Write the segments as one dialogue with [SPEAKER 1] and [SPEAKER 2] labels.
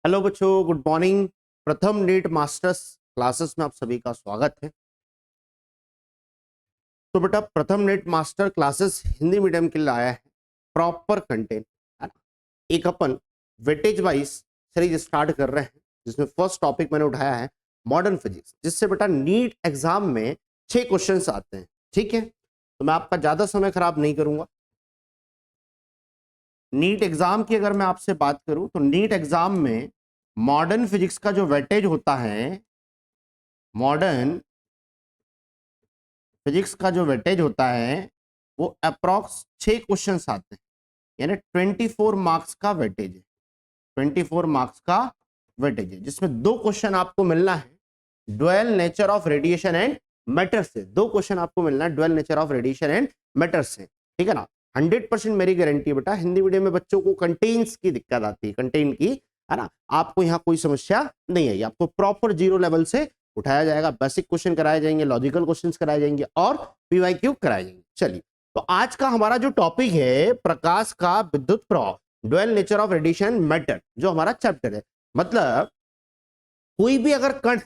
[SPEAKER 1] Hello बच्चों, good morning. Pratham NEET masters classes में आप सभी का स्वागत है। तो बेटा, Pratham NEET master classes Hindi medium के लिए आया है प्रॉपर कंटेंट, है ना। एक अपन वेटेज वाइज सीरीज स्टार्ट कर रहे हैं, जिसमें फर्स्ट टॉपिक मैंने उठाया है मॉडर्न फिजिक्स, जिससे बेटा नीट एग्जाम में 6 क्वेश्चंस आते हैं। ठीक है, तो मैं आपका ज्यादा समय खराब नहीं करूंगा। नीट एग्जाम की अगर मैं आपसे बात करूं तो नीट एग्जाम में मॉडर्न फिजिक्स का जो वेटेज होता है, मॉडर्न फिजिक्स का जो वेटेज होता है वो अप्रॉक्स 6 क्वेश्चंस आते हैं, यानी 24 मार्क्स का वेटेज है। 24 मार्क्स का वेटेज है, जिसमें 2 क्वेश्चन आपको मिलना है dual nature of radiation and matter से। 2 क्वेश्चन आपको मिलना है dual nature of radiation and matter से, ठीक है ना। 100% मेरी गारंटी बेटा, हिंदी मीडियम में बच्चों को कंटेंट्स की दिक्कत आती है, कंटेंट की, है ना। आपको यहाँ कोई समस्या नहीं आई, आपको प्रॉपर 0 लेवल से उठाया जाएगा। बेसिक क्वेश्चन कराए जाएंगे, लॉजिकल क्वेश्चंस कराए जाएंगे और पीवाईक्यू कराए जाएंगे। चलिए, तो आज का हमारा जो टॉपिक है प्रकाश का विद्युत प्रभाव, dual nature of radiation matter, जो हमारा चैप्टर है। मतलब कोई भी अगर कण,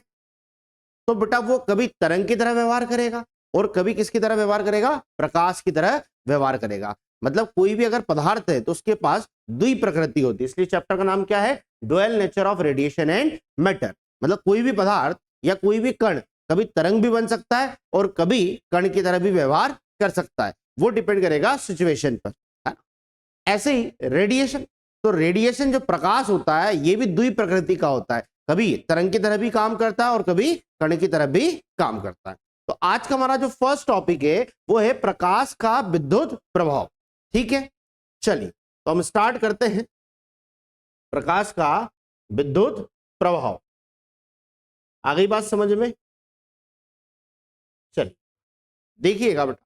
[SPEAKER 1] तो बेटा वो कभी तरंग की तरह व्यवहार करेगा और कभी किसकी तरह व्यवहार करेगा, प्रकाश की तरह व्यवहार करेगा। मतलब कोई भी अगर पदार्थ है तो उसके पास द्वि प्रकृति होती है, इसलिए चैप्टर का नाम क्या है, dual nature of radiation and matter. मतलब कोई भी पदार्थ या कोई भी कण कभी तरंग भी बन सकता है और कभी कण की तरह भी व्यवहार कर सकता है, वो डिपेंड करेगा सिचुएशन पर, है ना। ऐसे ही रेडिएशन, तो रेडिएशन जो प्रकाश होता है ये भी द्वि प्रकृति का होता है, कभी तरंग की तरह भी काम करता है और कभी कण की तरह भी काम करता है। तो आज का हमारा जो फर्स्ट टॉपिक है वो है प्रकाश का विद्युत प्रभाव। ठीक है, चलिए तो हम स्टार्ट करते हैं प्रकाश का विद्युत प्रभाव। आ गई बात समझ में? चलिए देखिएगा बेटा,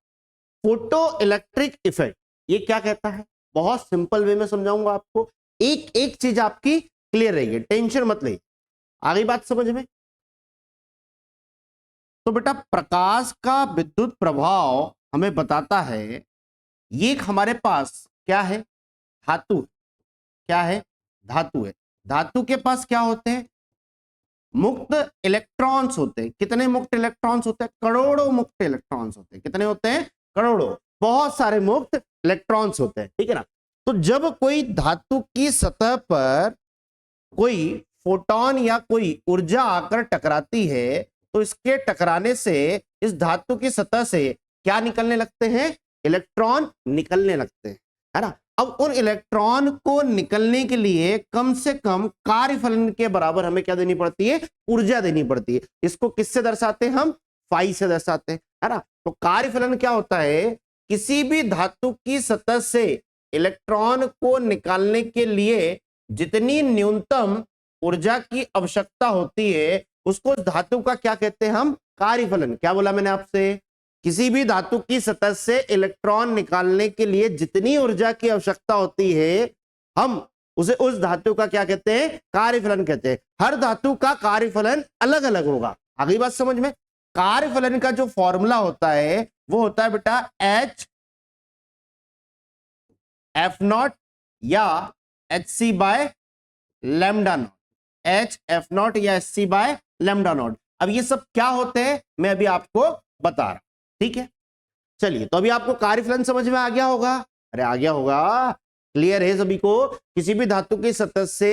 [SPEAKER 1] फोटो इलेक्ट्रिक इफेक्ट ये क्या कहता है, बहुत सिंपल वे में समझाऊंगा आपको, एक एक चीज आपकी क्लियर रहेगी, टेंशन मत ले। आ गई बात समझ में? तो बेटा प्रकाश का विद्युत प्रभाव हमें बताता है, ये हमारे पास क्या है, धातु। क्या है? धातु है। धातु के पास क्या होते हैं, मुक्त इलेक्ट्रॉन्स होते हैं। कितने मुक्त इलेक्ट्रॉन्स होते हैं? करोड़ों मुक्त इलेक्ट्रॉन्स होते हैं। कितने होते हैं? करोड़ों, बहुत सारे मुक्त इलेक्ट्रॉन्स होते हैं, ठीक है ना। तो जब कोई धातु की सतह पर कोई फोटोन या कोई ऊर्जा आकर टकराती है तो इसके टकराने से इस धातु की सतह से क्या निकलने लगते हैं, इलेक्ट्रॉन निकलने लगते हैं, है ना। अब उन इलेक्ट्रॉन को निकलने के लिए कम से कम कार्यफलन के बराबर हमें क्या देनी पड़ती है, ऊर्जा देनी पड़ती है। इसको किससे दर्शाते हैं हम, फाई से दर्शाते हैं, है ना। तो कार्यफलन क्या होता है, किसी भी धातु की सतह से इलेक्ट्रॉन को निकालने के लिए जितनी न्यूनतम ऊर्जा की आवश्यकता होती है उसको धातु का क्या कहते हैं हम, कार्यफलन। क्या बोला मैंने आपसे, किसी भी धातु की सतह से इलेक्ट्रॉन निकालने के लिए जितनी ऊर्जा की आवश्यकता होती है हम उसे, उस धातु का क्या कहते हैं, कार्यफलन कहते हैं। हर धातु का कार्यफलन अलग अलग होगा। अगली बात समझ में, कार्यफलन का जो फॉर्मूला होता है वो होता है बेटा एच एफ नॉट या H C by lambda not, H F nought या H C by lambda nought. अब ये सब क्या होते हैं मैं अभी आपको बता रहा हूं, ठीक है। चलिए, तो अभी आपको कार्यफलन समझ में आ गया होगा, अरे आ गया होगा, क्लियर है सभी को। किसी भी धातु की सतह से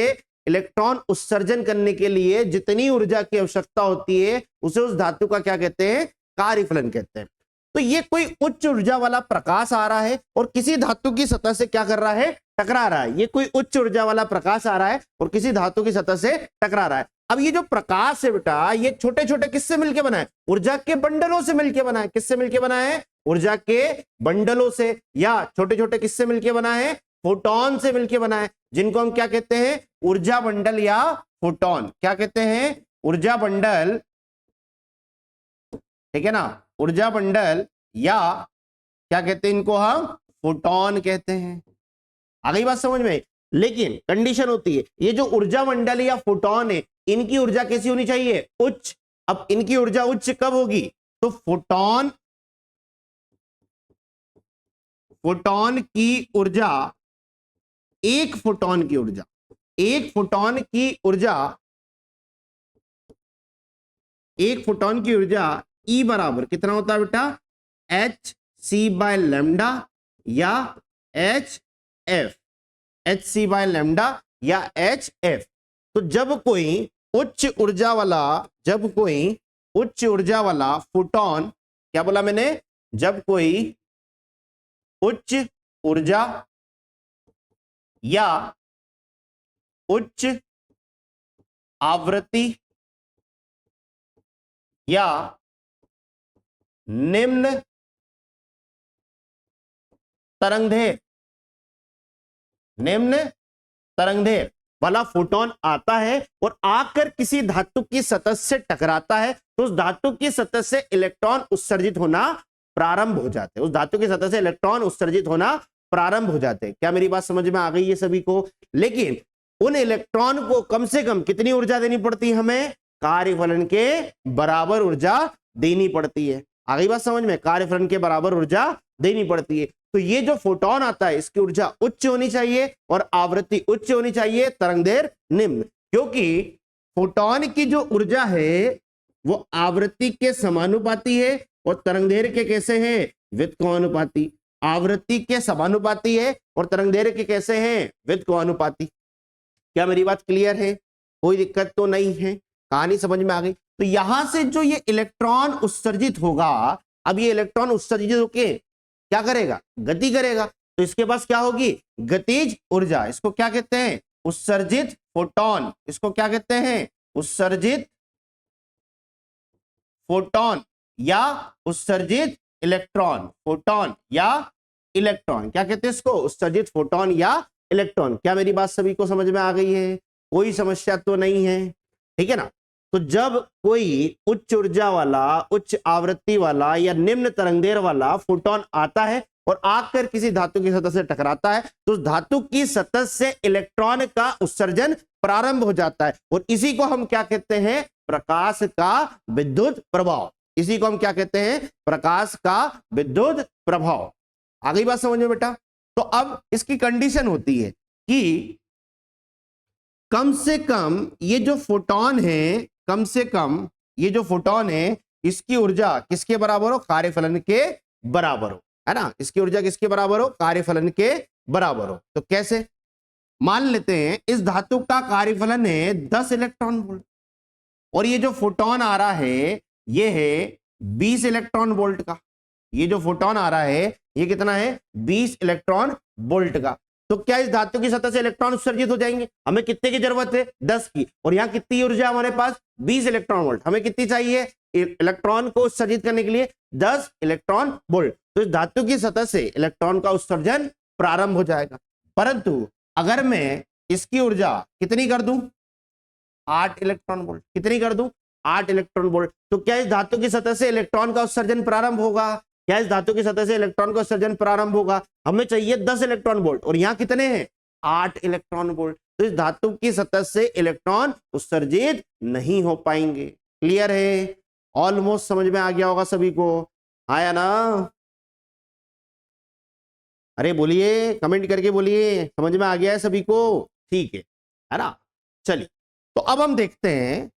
[SPEAKER 1] इलेक्ट्रॉन उत्सर्जन करने के लिए जितनी ऊर्जा की आवश्यकता होती है उसे उस धातु का क्या कहते हैं, कार्यफलन कहते हैं। तो ये कोई उच्च ऊर्जा वाला प्रकाश आ रहा है और किसी धातु की सतह से क्या कर रहा है, टकरा रहा है। ये कोई उच्च ऊर्जा वाला प्रकाश आ रहा है और किसी धातु की सतह से टकरा रहा है। अब ये जो प्रकाश है बेटा, ये छोटे छोटे किससे मिलकर बना है, ऊर्जा के बंडलों से मिलकर बना है। किससे मिलकर बना है, ऊर्जा के बंडलों से, या छोटे छोटे किससे मिलकर बना है, फोटोन से मिलकर बना है, जिनको हम क्या कहते हैं, ऊर्जा बंडल या फोटोन। क्या कहते हैं, ऊर्जा बंडल, ठीक है ना, ऊर्जा बंडल, या क्या कहते हैं इनको हम, फोटोन कहते हैं। आ गई बात समझ में? लेकिन कंडीशन होती है, ये जो ऊर्जा मंडल या फोटोन है इनकी ऊर्जा कैसी होनी चाहिए, उच्च। अब इनकी ऊर्जा उच्च कब होगी, तो फोटोन की ऊर्जा, एक फोटोन की ऊर्जा, एक फोटोन की ऊर्जा E बराबर कितना होता है बेटा, एच सी बाय लेमडा या H F, H C by lambda या एच एफ। तो जब कोई उच्च ऊर्जा वाला फोटोन, क्या बोला मैंने, जब कोई उच्च ऊर्जा या उच्च आवृत्ति या निम्न तरंगदैर्घ्य वाला फोटोन आता है और आकर किसी धातु की सतह से टकराता है, तो उस धातु की सतह से इलेक्ट्रॉन उत्सर्जित होना प्रारंभ हो जाते हैं, क्या मेरी बात समझ में आ गई है सभी को? लेकिन उन इलेक्ट्रॉन को कम से कम कितनी ऊर्जा देनी पड़ती है हमें, कार्यफलन के बराबर ऊर्जा देनी पड़ती है। आ गई बात समझ में, कार्यफलन के बराबर ऊर्जा देनी पड़ती है। तो ये जो फोटोन आता है इसकी ऊर्जा उच्च होनी चाहिए और आवृत्ति उच्च होनी चाहिए, तरंगदैर्घ्य निम्न, क्योंकि फोटोन की जो ऊर्जा है वो आवृत्ति के समानुपाती है और तरंगदैर्घ्य के कैसे हैं, व्युत्क्रमानुपाती। आवृत्ति के समानुपाती है और तरंगदैर्घ्य के कैसे हैं, व्युत्क्रमानुपाती। क्या मेरी बात क्लियर है? कोई दिक्कत तो नहीं है, कहानी समझ में आ गई? तो यहां से जो ये इलेक्ट्रॉन उत्सर्जित होगा, अब ये इलेक्ट्रॉन उत्सर्जित होके क्या करेगा, गति करेगा, तो इसके पास क्या होगी, गतिज ऊर्जा। इसको क्या कहते हैं, उत्सर्जित फोटोन। इसको क्या कहते हैं, उत्सर्जित फोटोन या उत्सर्जित इलेक्ट्रॉन। फोटोन या इलेक्ट्रॉन क्या कहते हैं इसको, उत्सर्जित फोटोन या इलेक्ट्रॉन। क्या मेरी बात सभी को समझ में आ गई है? कोई समस्या तो नहीं है, ठीक है ना? तो जब कोई उच्च ऊर्जा वाला, उच्च आवृत्ति वाला या निम्न तरंगदैर्घ्य वाला फोटोन आता है और आकर किसी धातु की सतह से टकराता है, तो उस धातु की सतह से इलेक्ट्रॉन का उत्सर्जन प्रारंभ हो जाता है और इसी को हम क्या कहते हैं, प्रकाश का विद्युत प्रभाव। इसी को हम क्या कहते हैं, प्रकाश का विद्युत प्रभाव। आ गई बात समझ में बेटा? तो अब इसकी कंडीशन होती है कि कम से कम ये जो फोटोन है, कम से कम ये जो फोटोन है इसकी ऊर्जा किसके बराबर हो, कार्यफलन के बराबर हो, है ना? इसकी ऊर्जा किसके बराबर हो, कार्यफलन के बराबर हो। तो कैसे, मान लेते हैं इस धातु का कार्यफलन है 10 इलेक्ट्रॉन वोल्ट और ये जो फोटोन आ रहा है ये है 20 इलेक्ट्रॉन वोल्ट का। ये जो फोटोन आ रहा है ये कितना है, 20 इलेक्ट्रॉन वोल्ट का। तो क्या इस धातु की सतह से इलेक्ट्रॉन उत्सर्जित हो जाएंगे? हमें कितने की जरूरत है, 10 की। और यहाँ कितनी ऊर्जा हमारे पास, 20 इलेक्ट्रॉन वोल्ट। हमें कितनी चाहिए इलेक्ट्रॉन को उत्सर्जित करने के लिए, 10 इलेक्ट्रॉन वोल्ट। तो इस धातु की सतह से इलेक्ट्रॉन का उत्सर्जन प्रारंभ हो जाएगा। परंतु अगर मैं इसकी ऊर्जा कितनी कर दूं, 8 इलेक्ट्रॉन वोल्ट। कितनी कर दूं, 8 इलेक्ट्रॉन वोल्ट। तो क्या इस धातु की सतह से इलेक्ट्रॉन का उत्सर्जन प्रारंभ होगा? क्या इस धातु की सतह से इलेक्ट्रॉन का उत्सर्जन प्रारंभ होगा? हमें चाहिए 10 इलेक्ट्रॉन वोल्ट और यहाँ कितने हैं, 8 इलेक्ट्रॉन वोल्ट। तो इस धातु की सतह से इलेक्ट्रॉन उत्सर्जित नहीं हो पाएंगे। क्लियर है? ऑलमोस्ट समझ में आ गया होगा सभी को, आया ना? अरे बोलिए, कमेंट करके बोलिए, समझ में आ गया है सभी को? ठीक है ना? चलिए, तो अब हम देखते हैं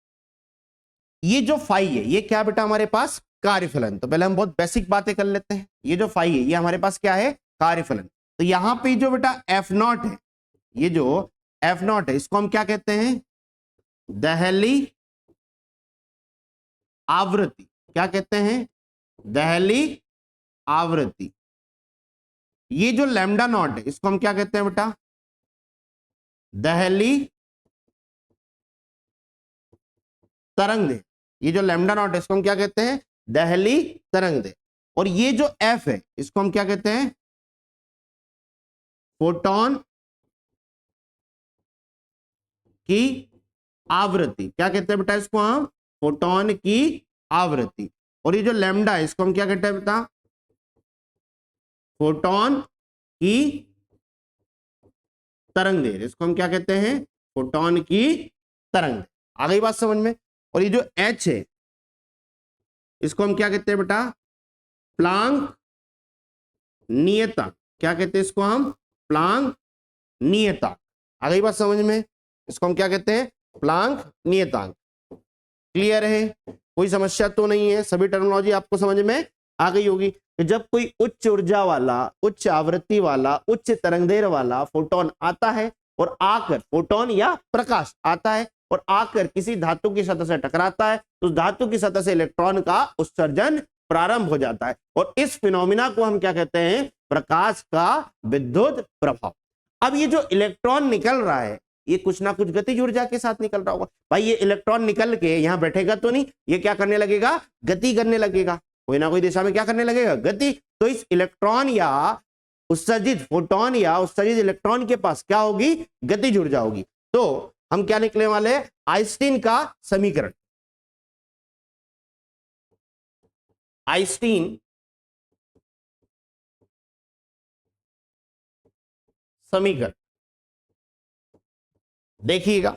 [SPEAKER 1] ये जो फाई है ये क्या बेटा हमारे पास, कार्यफलन। तो पहले हम बहुत बेसिक बातें कर लेते हैं। ये जो फाई है ये हमारे पास क्या है, कार्यफलन। तो यहां पे जो बेटा एफ नॉट है, ये जो एफ नॉट है इसको हम क्या कहते हैं, दहली आवृत्ति। क्या कहते हैं, दहली आवृत्ति। ये जो लैम्डा नॉट है इसको हम क्या कहते हैं बेटा, दहली तरंगदैर्घ्य। ये जो लैम्डा नॉट है इसको हम क्या कहते हैं, दहली तरंगदैर्घ्य। और ये जो एफ है इसको हम क्या कहते हैं, फोटोन की आवृत्ति। क्या कहते हैं बेटा इसको हम, फोटोन की आवृत्ति। और ये जो लैम्डा है इसको हम क्या कहते हैं बेटा, फोटोन की तरंगदैर्घ्य। इसको हम क्या कहते हैं, फोटोन की तरंगदैर्घ्य। आ गई बात समझ में? और ये जो एच है इसको हम क्या कहते हैं बेटा, प्लांक नियतांक। क्या कहते हैं इसको हम, प्लांक नियतांक। आ गई बात समझ में? इसको हम क्या कहते हैं, प्लांक नियतांक। क्लियर है, कोई समस्या तो नहीं है, सभी टर्मिनोलॉजी आपको समझ में आ गई होगी। तो जब कोई उच्च ऊर्जा वाला, उच्च आवृत्ति वाला, उच्च तरंगदैर्घ्य वाला फोटोन आता है और आकर, फोटोन या प्रकाश आता है और आकर किसी धातु की सतह से टकराता है, तो धातु की सतह से इलेक्ट्रॉन का उत्सर्जन प्रारंभ हो जाता है और इस फिनोमिना को हम क्या कहते हैं, प्रकाश का विद्युत प्रभाव। अब ये जो इलेक्ट्रॉन निकल रहा है, ये कुछ ना कुछ गतिज ऊर्जा के साथ निकल रहा होगा। भाई ये इलेक्ट्रॉन निकल के यहां बैठेगा तो नहीं, ये क्या करने लगेगा, गति करने लगेगा, कोई ना कोई दिशा में क्या करने लगेगा, गति। तो इस इलेक्ट्रॉन या उत्सर्जित फोटोन या उत्सर्जित इलेक्ट्रॉन के पास क्या होगी, गतिज ऊर्जा होगी। तो हम क्या निकलने वाले, आइंस्टीन का समीकरण। आइंस्टीन समीकरण देखिएगा,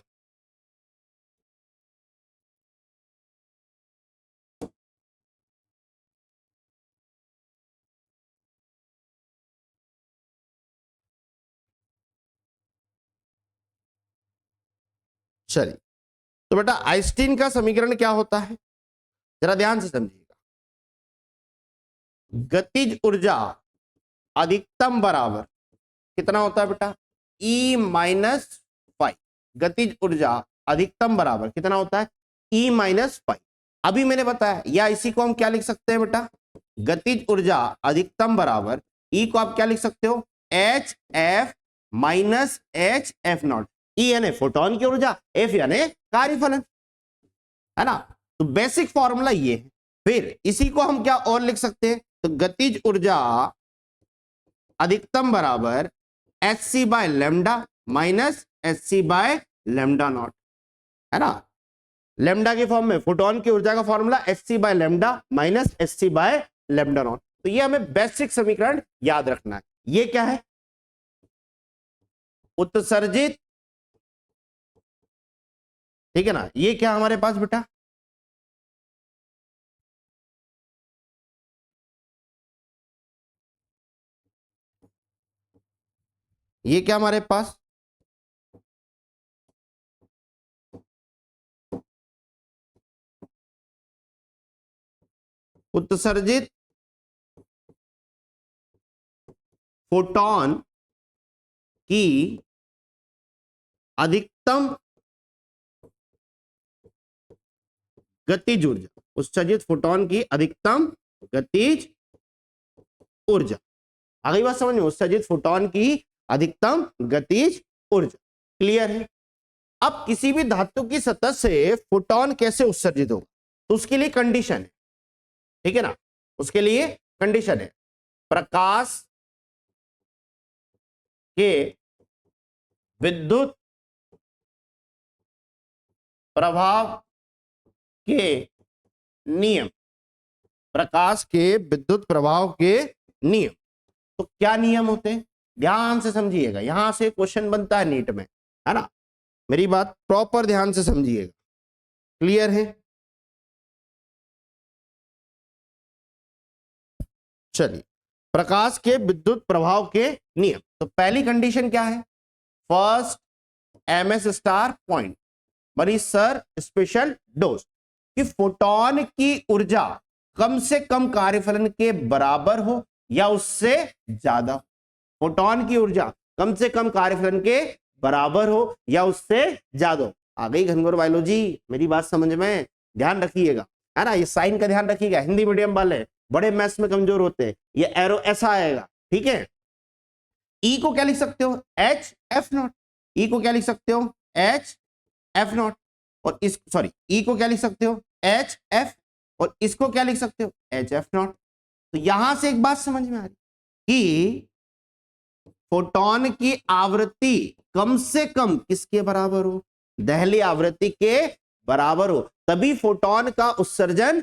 [SPEAKER 1] चलिए। तो बेटा आइंस्टीन का समीकरण क्या होता है, जरा ध्यान से समझिएगा। गतिज ऊर्जा अधिकतम बराबर कितना होता है बेटा, E माइनस फाइव। गतिज ऊर्जा अधिकतम बराबर कितना होता है, E माइनस फाइव। अभी मैंने बताया, या इसी को हम क्या लिख सकते हैं बेटा, गतिज ऊर्जा अधिकतम बराबर E को आप क्या लिख सकते हो, H F minus H F not. E यानी फोटोन की ऊर्जा, F यानी कार्यफलन, है ना। तो बेसिक फॉर्मूला ये है। फिर इसी को हम क्या और लिख सकते हैं, तो गतिज ऊर्जा अधिकतम बराबर H C by lambda minus H C by lambda naught, है ना। लेमडा के फॉर्म में फोटोन की ऊर्जा का formula H C by lambda minus H C by lambda not. तो ये हमें बेसिक समीकरण याद रखना है। ये क्या है, उत्सर्जित, ठीक है ना। ये क्या हमारे पास बेटा, ये क्या हमारे पास, उत्सर्जित फोटोन की अधिकतम गतिज ऊर्जा, उत्सर्जित फोटोन की अधिकतम गतिज ऊर्जा। आ गई बात समझ में, उत्सर्जित फोटोन की अधिकतम गतिज ऊर्जा। क्लियर है। अब किसी भी धातु की सतह से फोटोन कैसे उत्सर्जित होगा, तो उसके लिए कंडीशन है, ठीक है ना। उसके लिए कंडीशन है, प्रकाश के विद्युत प्रभाव के नियम, प्रकाश के विद्युत प्रभाव के नियम। तो क्या नियम होते हैं, ध्यान से समझिएगा, यहां से क्वेश्चन बनता है नीट में, है ना। मेरी बात प्रॉपर ध्यान से समझिएगा। क्लियर है। चलिए, प्रकाश के विद्युत प्रभाव के नियम। तो पहली कंडीशन क्या है, फर्स्ट एमएस स्टार पॉइंट बनी सर स्पेशल डोज, कि फोटोन की ऊर्जा कम से कम कार्यफलन के बराबर हो या उससे ज्यादा। फोटोन की ऊर्जा कम से कम कार्यफलन के बराबर हो या उससे ज्यादा हो। आ गई घनघोर बायोलॉजी, मेरी बात समझ में, ध्यान रखिएगा, है ना। ये साइन का ध्यान रखिएगा, हिंदी मीडियम वाले बड़े मैथ्स में कमजोर होते हैं, ये एरो ऐसा आएगा, ठीक है। ई को क्या लिख सकते हो, एच एफ नॉट। ई को क्या लिख सकते हो, एच एफ नॉट। और इस, सॉरी, ई को क्या लिख सकते हो, एच एफ, और इसको क्या लिख सकते हो, एच एफ नॉट। तो यहां से एक बात समझ में आ रही कि फोटोन की आवृत्ति कम से कम किसके बराबर हो, दहली आवृत्ति के बराबर हो, तभी फोटोन का उत्सर्जन,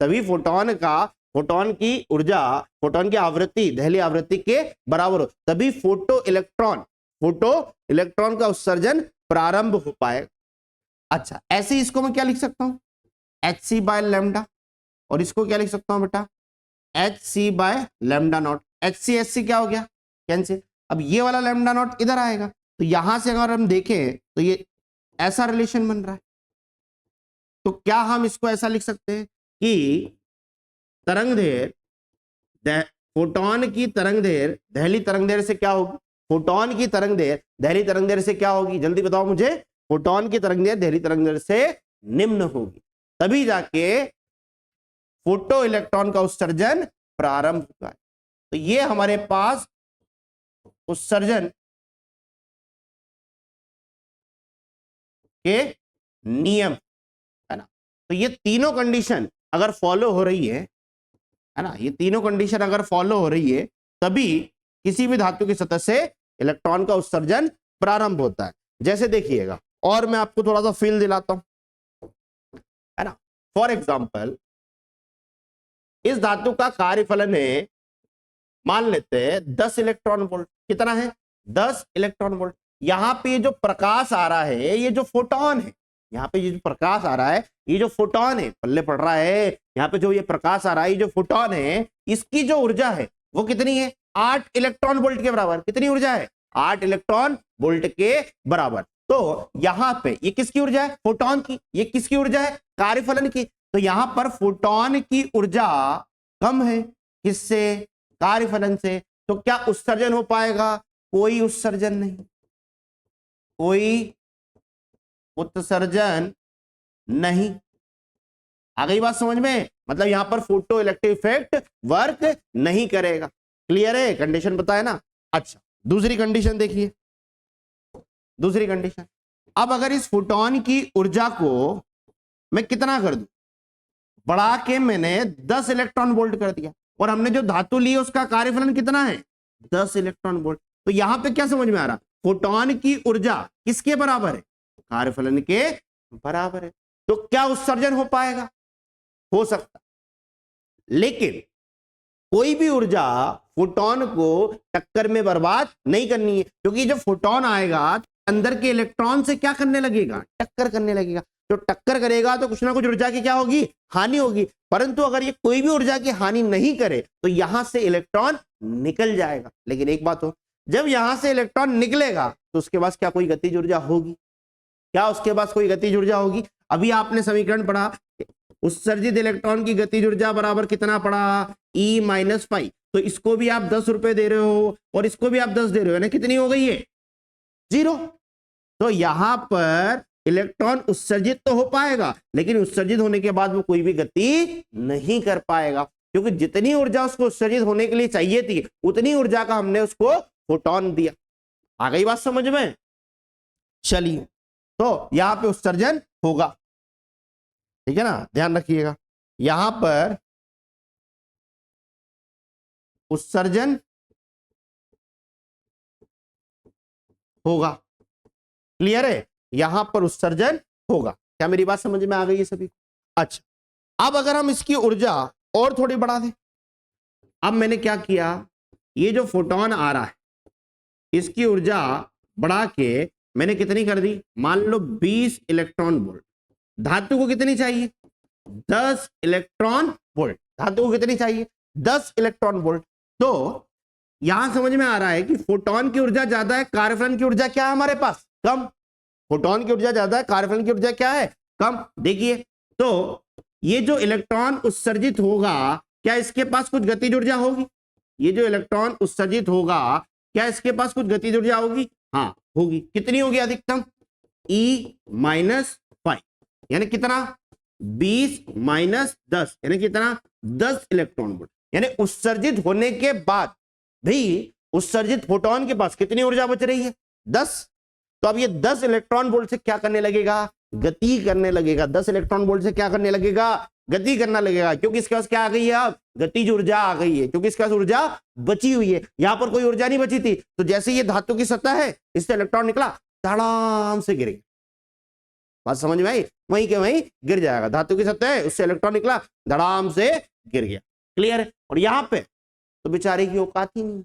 [SPEAKER 1] तभी फोटोन की ऊर्जा, फोटोन की आवृत्ति दहली आवृत्ति के बराबर हो, तभी फोटो इलेक्ट्रॉन का उत्सर्जन प्रारंभ हो पाए। अच्छा, ऐसे इसको मैं क्या लिख सकता हूं, एच सी बाय लेमडा, और इसको क्या लिख सकता हूं बेटा, H C by lambda naught. H C क्या हो गया, कैंसिल। अब ये वाला लेमडा नॉट इधर आएगा, तो यहां से अगर हम देखें तो ये ऐसा रिलेशन बन रहा है। तो क्या हम इसको ऐसा लिख सकते हैं कि तरंग दैर्घ्य, फोटोन की तरंग दैर्घ्य दहली तरंग दैर्घ्य से क्या होगी, फोटोन की तरंग दैर्घ्य दहली तरंग दैर्घ्य से क्या होगी, जल्दी बताओ मुझे। फोटोन की तरंग दैर्घ्य दहली तरंग दैर्घ्य से निम्न होगी, तभी जाके फोटो इलेक्ट्रॉन का उत्सर्जन प्रारंभ होगा। तो ये हमारे पास उत्सर्जन के नियम है ना। तो ये तीनों कंडीशन अगर फॉलो हो रही है ना, ये तीनों कंडीशन अगर फॉलो हो रही है तभी किसी भी धातु की सतह से इलेक्ट्रॉन का उत्सर्जन प्रारंभ होता है। जैसे देखिएगा, और मैं आपको थोड़ा सा फील दिलाता हूं, है ना। फॉर एग्जाम्पल, इस धातु का कार्यफलन है, मान लेते हैं 10 इलेक्ट्रॉन वोल्ट। कितना है? 10 इलेक्ट्रॉन वोल्ट। यहां पे जो प्रकाश आ रहा है, ये जो फोटोन है, यहाँ पे ये जो प्रकाश आ रहा है, ये जो फोटोन है, पल्ले पड़ रहा है, यहाँ पे जो ये प्रकाश आ रहा है, ये जो फोटोन है, इसकी जो ऊर्जा है वो कितनी है? 8 इलेक्ट्रॉन वोल्ट के बराबर। कितनी ऊर्जा है? 8 इलेक्ट्रॉन वोल्ट के बराबर। तो यहां पे ये किसकी ऊर्जा है? फोटोन की। ये किसकी ऊर्जा है? कार्यफलन की। तो यहां पर फोटोन की ऊर्जा कम है, किससे? कार्यफलन से। तो क्या उत्सर्जन हो पाएगा? कोई उत्सर्जन नहीं, कोई उत्सर्जन नहीं। आ गई बात समझ में? मतलब यहां पर फोटो इलेक्ट्रिक इफेक्ट वर्क नहीं करेगा। क्लियर है? कंडीशन पता है ना। अच्छा, दूसरी कंडीशन देखिए, दूसरी कंडीशन। अब अगर इस फोटोन की ऊर्जा को मैं कितना कर दूं, बढ़ा के मैंने 10 इलेक्ट्रॉन वोल्ट कर दिया, और हमने जो धातु ली है उसका कार्यफलन कितना है? 10 इलेक्ट्रॉन वोल्ट। तो यहां पे क्या समझ में आ रहा? फोटोन की ऊर्जा किसके बराबर है? कार्यफलन के बराबर है। तो क्या उत्सर्जन हो पाएगा? हो सकता, लेकिन कोई भी ऊर्जा फोटोन को टक्कर में बर्बाद नहीं करनी है, क्योंकि जब फोटोन आएगा अंदर के इलेक्ट्रॉन से क्या करने लगेगा? टक्कर करने लगेगा। जो टक्कर करेगा तो कुछ ना कुछ ऊर्जा की क्या होगी? हानि होगी। परंतु अगर ये कोई भी ऊर्जा की हानि नहीं करे तो यहां से इलेक्ट्रॉन निकल जाएगा। लेकिन एक बात हो, जब यहां से इलेक्ट्रॉन निकलेगा तो उसके पास क्या कोई गतिज ऊर्जा होगी? क्या उसके पास कोई गतिज ऊर्जा होगी? अभी आपने समीकरण पढ़ा, उत्सर्जित इलेक्ट्रॉन की गतिज ऊर्जा बराबर कितना पड़ा? E minus five. तो इसको भी आप 10 रुपए दे रहे हो और इसको भी आप 10 दे रहे हो ना, कितनी हो गई है? 0। तो यहां पर इलेक्ट्रॉन उत्सर्जित तो हो पाएगा, लेकिन उत्सर्जित होने के बाद वो कोई भी गति नहीं कर पाएगा, क्योंकि जितनी ऊर्जा उसको उत्सर्जित होने के लिए चाहिए थी उतनी ऊर्जा का हमने उसको फोटोन दिया। आ गई बात समझ में? चलिए, तो यहां पे उत्सर्जन होगा, ठीक है ना, ध्यान रखिएगा। यहां पर उत्सर्जन होगा। क्लियर है? यहां पर उत्सर्जन होगा। क्या मेरी बात समझ में आ गई है सभी? अच्छा, अब अगर हम इसकी ऊर्जा और थोड़ी बढ़ा दें, अब मैंने क्या किया, ये जो फोटोन आ रहा है इसकी ऊर्जा बढ़ा के मैंने कितनी कर दी? मान लो 20 इलेक्ट्रॉन वोल्ट। धातु को कितनी चाहिए? 10 इलेक्ट्रॉन वोल्ट। धातु को कितनी चाहिए? 10 इलेक्ट्रॉन वोल्ट। तो यहां समझ में आ रहा है कि फोटोन की ऊर्जा ज्यादा है, कार्यफलन की ऊर्जा क्या है हमारे पास? कम। फोटोन की ऊर्जा ज्यादा है, कार्यफलन की ऊर्जा क्या है? कम। देखिए, तो ये जो इलेक्ट्रॉन उत्सर्जित होगा, क्या इसके पास कुछ गतिज ऊर्जा होगी? ये जो इलेक्ट्रॉन उत्सर्जित होगा, क्या इसके पास कुछ गतिज ऊर्जा होगी? हाँ, होगी। कितनी होगी अधिकतम? E माइनस फाइव, यानी कितना? 20 माइनस 10, यानी कितना? 10 इलेक्ट्रॉन वोल्ट। यानी उत्सर्जित होने के बाद भी उत्सर्जित फोटोन के पास कितनी ऊर्जा बच रही है? 10। तो अब ये 10 इलेक्ट्रॉन वोल्ट से क्या करने लगेगा? गति करने लगेगा। 10 इलेक्ट्रॉन वोल्ट से क्या करने लगेगा? गति करना लगेगा, क्योंकि इसके पास क्या आ गई है? अब गतिज ऊर्जा आ गई है, क्योंकि इसके पास ऊर्जा बची हुई है। यहां पर कोई ऊर्जा नहीं बची थी, तो जैसे ये धातु की सतह है, इससे इलेक्ट्रॉन निकला, धड़ाम से गिर गया। बात समझ में आई? वहीं के वहीं गिर जाएगा। धातु की सतह है, उससे इलेक्ट्रॉन निकला, धड़ाम से गिर गया। क्लियर है? और यहां पे तो बेचारे की औकात ही नहीं,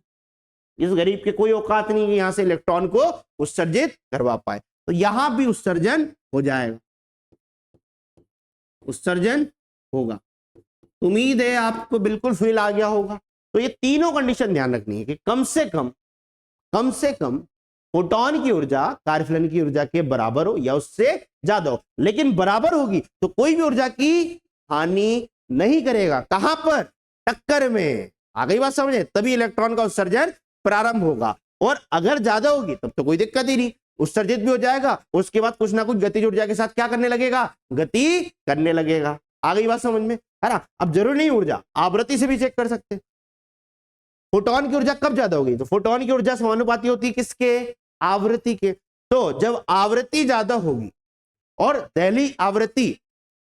[SPEAKER 1] इस गरीब के कोई औकात नहीं कि यहां से इलेक्ट्रॉन को उत्सर्जित करवा पाए। तो यहां भी उत्सर्जन हो जाएगा, उत्सर्जन होगा। उम्मीद है आपको बिल्कुल फील आ गया होगा। तो ये तीनों कंडीशन ध्यान रखनी है कि कम से कम फोटोन की ऊर्जा कार्यफलन की ऊर्जा के बराबर हो या उससे ज्यादा हो, लेकिन बराबर होगी तो कोई भी ऊर्जा की हानि नहीं करेगा। कहां पर? टक्कर में। आ गई बात समझे? तभी इलेक्ट्रॉन का उत्सर्जन प्रारंभ होगा। और अगर ज्यादा होगी तब तो कोई दिक्कत ही नहीं, उत्सर्जित भी हो जाएगा, उसके बाद कुछ ना कुछ गतिज ऊर्जा के साथ क्या करने लगेगा? गति करने लगेगा। आ गई बात समझ में, है ना? अब जरूरी नहीं ऊर्जा, आवृत्ति से भी चेक कर सकते हैं। फोटोन की ऊर्जा कब ज्यादा होगी? तो फोटोन की ऊर्जा समानुपाती होती है किसके? आवृत्ति के। तो जब आवृत्ति ज्यादा होगी और दहली आवृत्ति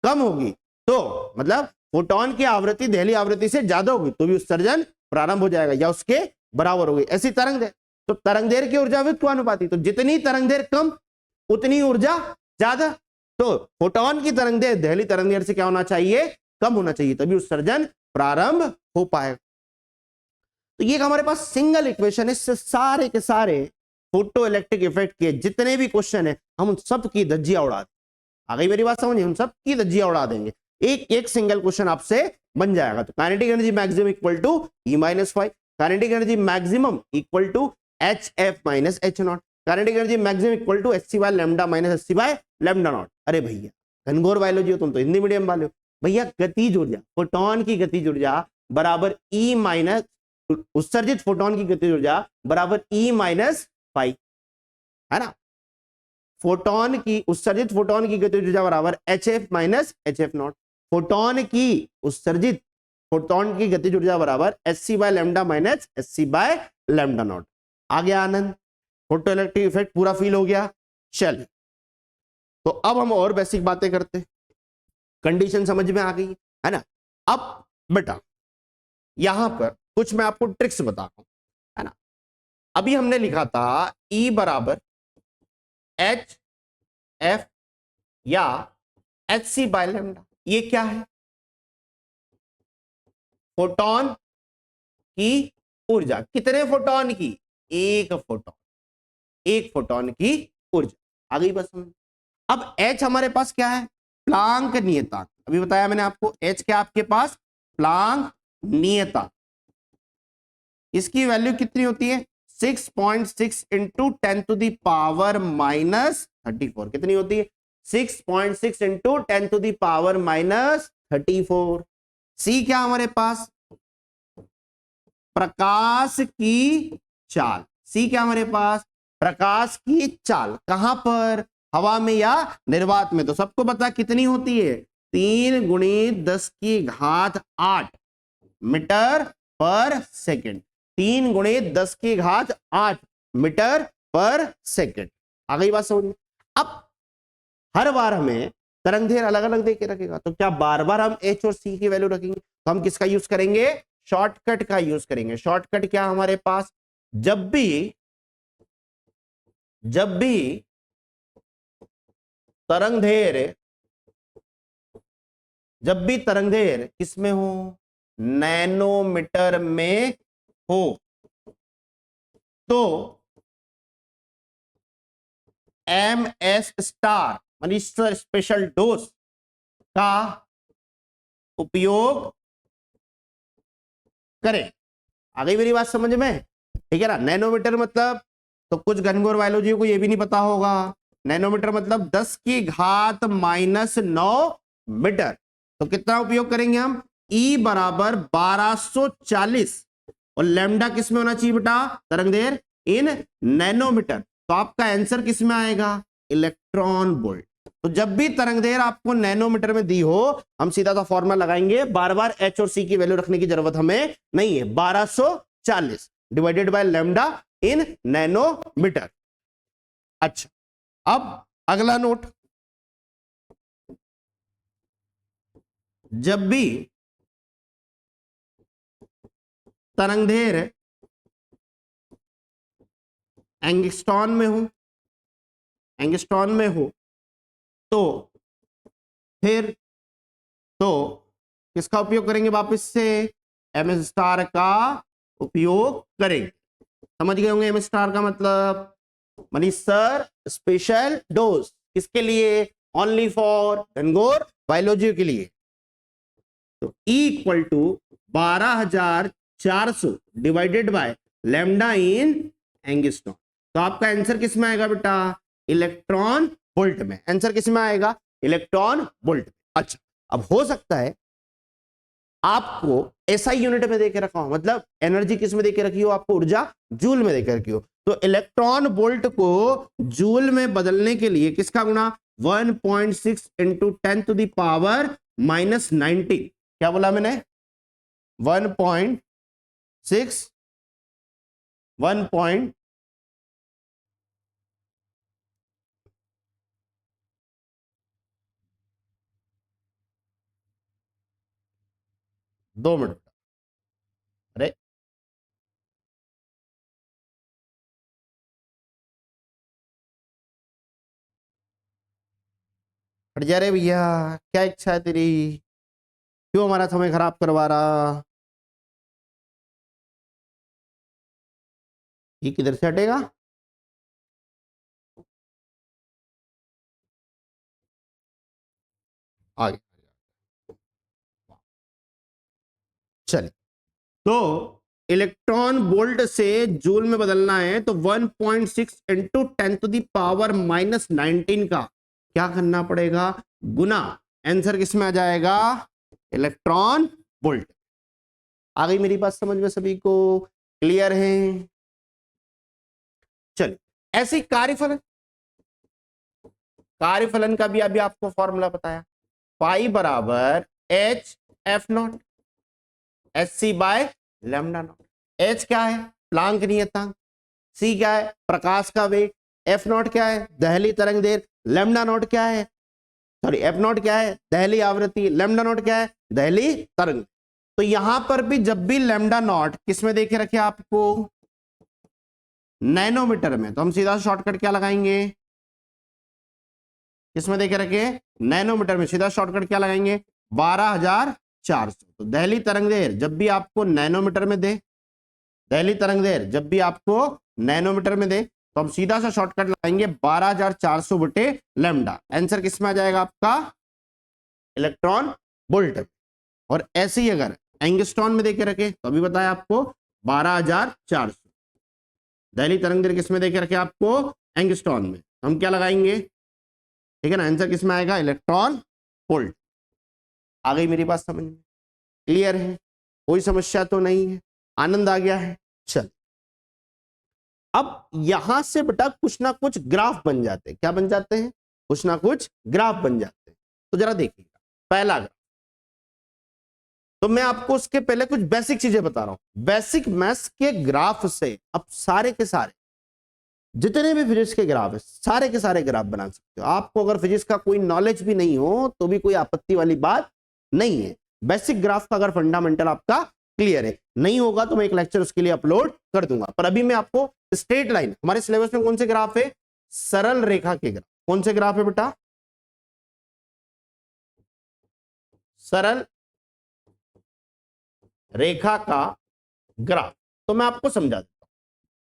[SPEAKER 1] कम होगी, तो मतलब फोटोन की आवृत्ति दहली आवृत्ति से ज्यादा होगी तो भी उत्सर्जन प्रारंभ हो जाएगा या उसके बराबर होगी। ऐसी तरंग दैर्घ्य, तो तरंग दैर्घ्य की ऊर्जा वित्वानुपाती, तो जितनी तरंग दैर्घ्य कम उतनी ऊर्जा ज्यादा। तो फोटोन की तरंग दैर्घ्य दहली तरंग दैर्घ्य से क्या होना चाहिए? कम होना चाहिए, तभी उत्सर्जन प्रारंभ हो पाएगा। तो ये हमारे पास सिंगल इक्वेशन है, इससे सारे के सारे फोटो इलेक्ट्रिक इफेक्ट के जितने भी क्वेश्चन है हम उन सब की धज्जियां उड़ा देंगे। आ गई मेरी बात समझिए? हम सब की धज्जियां उड़ा देंगे, एक एक सिंगल क्वेश्चन आपसे बन जाएगा। तो kinetic energy maximum equal to E-5, kinetic energy maximum equal to HF minus H0, kinetic energy maximum equal to HC by lambda minus HC by lambda naught. अरे भैया घनघोर बायोलॉजी हो तुम तो, हिंदी मीडियम वाले हो भैया। गतिज ऊर्जा, फोटोन की गतिज ऊर्जा बराबर E माइनस उत्सर्जित फोटोन की गतिज ऊर्जा बराबर E-5, है ना? फोटोन की उत्सर्जित फोटोन की गतिज ऊर्जा बराबर HF माइनस HF0, फोटोन की उत्सर्जित फोटोन की गतिज ऊर्जा बराबर HC by lambda minus HC by lambda nought. आ गया आनंद? फोटो इलेक्ट्रिक इफेक्ट पूरा फील हो गया। चलिए, तो अब हम और बेसिक बातें करते हैं। कंडीशन समझ में आ गई है ना? अब बेटा यहां पर कुछ मैं आपको ट्रिक्स बताता हूं, है ना? अभी हमने लिखा था E बराबर HF या HC बाय लैम्डा। ये क्या है? फोटोन की ऊर्जा। कितने फोटोन की? एक फोटोन, एक फोटोन की ऊर्जा। आ गई बस समझ? अब H हमारे पास क्या है? प्लांक नियतांक। अभी बताया मैंने आपको, H क्या आपके पास? प्लांक नियतांक। इसकी वैल्यू कितनी होती है? 6.6 into 10 to the power minus 34। कितनी होती है? 6.6 into 10 to the power minus 34। C क्या हमारे पास? प्रकाश की चाल। सी क्या हमारे पास? प्रकाश की चाल। कहां पर? हवा में या निर्वात में? तो सबको पता कितनी होती है? 3 × 10⁸ मीटर पर सेकेंड। 3 × 10⁸ मीटर पर सेकेंड। आ गई बात समझ में? अब हर बार हमें तरंग दैर्घ्य अलग अलग दे के रखेगा, तो क्या बार बार हम H और C की वैल्यू रखेंगे? तो हम किसका यूज करेंगे? शॉर्टकट का यूज करेंगे। शॉर्टकट क्या हमारे पास? जब भी तरंग दैर्घ्य, जब भी तरंग दैर्घ्य किसमें हो? नैनोमीटर में हो, तो MS star minister special dose का उपयोग करें। आ गई मेरी बात समझ में? ठीक है ना? नैनोमीटर मतलब, तो कुछ घनघोर बायोलॉजी को ये भी नहीं पता होगा, नैनोमीटर मतलब 10⁻⁻⁹ मीटर। तो कितना उपयोग करेंगे हम? E बराबर 1240 और लैम्डा किस में होना चाहिए बेटा? तरंग दैर्घ्य इन नैनोमीटर। तो आपका आंसर किस में आएगा? Electron volt. तो जब भी तरंग दैर्घ्य आपको नैनोमीटर में दी हो, हम सीधा सा फॉर्मूला लगाएंगे, बार बार H और C की वैल्यू रखने की जरूरत हमें नहीं है। 1240 divided by lambda in nanometre. अच्छा, अब अगला नोट, जब भी तरंग दैर्घ्य एंगस्ट्रॉन में हो, तो फिर तो किसका उपयोग करेंगे? वापस से MS स्टार का उपयोग करेंगे। समझ गए होंगे MS स्टार का मतलब? मनीष सर स्पेशल डोज किसके लिए? ओनली फॉर घनघोर बायोलॉजी के लिए। तो E equal to 12400 divided by lambda in angstrom. तो आपका आंसर किस में आएगा बेटा, इलेक्ट्रॉन वोल्ट में। आंसर किस में आएगा, इलेक्ट्रॉन वोल्ट में। अच्छा, अब हो सकता है आपको एसआई यूनिट में देके रखा हो, मतलब एनर्जी किस में देके रखी हो, आपको ऊर्जा जूल में देके रखी हो। तो इलेक्ट्रॉन वोल्ट को जूल में बदलने के लिए किसका गुणा, 1.6 इंटू 10 टू द पावर -90। क्या बोला मैंने, 1.6 1. 2 मिनट। अरे हट जा रे भैया, क्या इच्छा है तेरी, क्यों हमारा समय खराब करवा रहा, ये किधर से हटेगा। आगे चलिए, तो इलेक्ट्रॉन वोल्ट से जूल में बदलना है तो 1.6 इंटू 10 टू दी पावर -19 का क्या करना पड़ेगा, गुना। आंसर किसमें आ जाएगा, इलेक्ट्रॉन वोल्ट। आ गई मेरी बात समझ में सभी को, क्लियर है। चलिए, ऐसी कार्यफलन, कार्यफलन का भी अभी आपको फॉर्मूला बताया, पाई बराबर H F naught H C by lambda not. H क्या है, प्लांक नियतांक, सी क्या है, प्रकाश का वेग, एफ नॉट क्या है, दहली तरंग देर, लैम्डा नॉट क्या है, सॉरी एफ नॉट क्या है, दहली आवृत्ति, लैम्डा नॉट क्या है, दहली तरंग। तो यहां पर भी जब भी लैम्डा नॉट किस में देखे रखे आपको, नैनोमीटर में, तो हम सीधा शॉर्टकट क्या लगाएंगे, किसमें देखे रखे, नैनोमीटर में, सीधा शॉर्टकट क्या लगाएंगे, 12,400। तो दहली तरंग देर जब भी आपको नैनोमीटर में दे, दहली तरंग देर जब भी आपको नैनोमीटर में दे, तो हम सीधा सा शॉर्टकट लगाएंगे 12,400 बटे लैम्डा। आंसर किसमें आ जाएगा आपका, इलेक्ट्रॉन वोल्ट। और ऐसे ही अगर एंगस्ट्रॉन में देके रखे तो अभी बताया आपको 12,400। दहली तरंग देर किसमें देके रखे आपको, एंगस्ट्रॉन में, हम क्या लगाएंगे, ठीक है ना। आंसर किसमें आएगा, इलेक्ट्रॉन वोल्ट। आ गई मेरी बात समझ में, क्लियर है, कोई समस्या तो नहीं है, आनंद आ गया है। चल, अब यहां से बेटा कुछ ना कुछ ग्राफ बन जाते हैं, क्या बन जाते हैं, कुछ ना कुछ ग्राफ बन जाते हैं। तो जरा देखिएगा पहला ग्राफ, तो मैं आपको उसके पहले कुछ बेसिक चीजें बता रहा हूं। बेसिक मैथ्स के ग्राफ से अब सारे के सारे जितने भी फिजिक्स के ग्राफ है, सारे के सारे ग्राफ बना सकते हो। आपको अगर फिजिक्स का कोई नॉलेज भी नहीं हो तो भी कोई आपत्ति वाली बात नहीं है। बेसिक ग्राफ का अगर फंडामेंटल आपका क्लियर है, नहीं होगा तो मैं एक लेक्चर उसके लिए अपलोड कर दूंगा। पर अभी मैं आपको स्ट्रेट लाइन, हमारे सिलेबस में कौन से ग्राफ है, सरल रेखा के ग्राफ। कौन से ग्राफ है बेटा, सरल रेखा का ग्राफ। तो मैं आपको समझा देता हूं।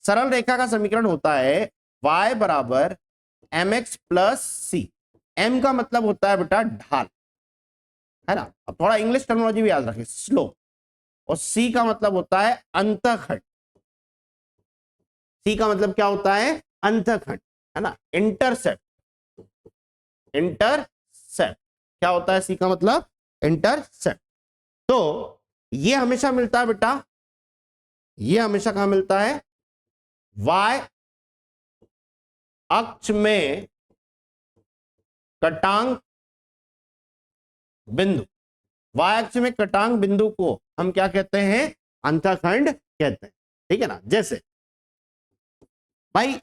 [SPEAKER 1] सरल रेखा का समीकरण होता है y बराबर mx प्लस सी। m का मतलब होता है बेटा ढाल, है ना। अब थोड़ा इंग्लिश टर्मिनोलॉजी भी याद रखें, स्लोप। और c का मतलब होता है अंतखंड। c का मतलब क्या होता है, अंतखंड, है ना। इंटरसेप्ट, इंटरसेप्ट क्या होता है, c का मतलब इंटरसेप्ट। तो ये हमेशा मिलता है बेटा, ये हमेशा कहां मिलता है, y अक्ष में कटांक बिंदु, y अक्ष में कटांक बिंदु को हम क्या कहते हैं, अंतखंड कहते हैं, ठीक है ना। जैसे भाई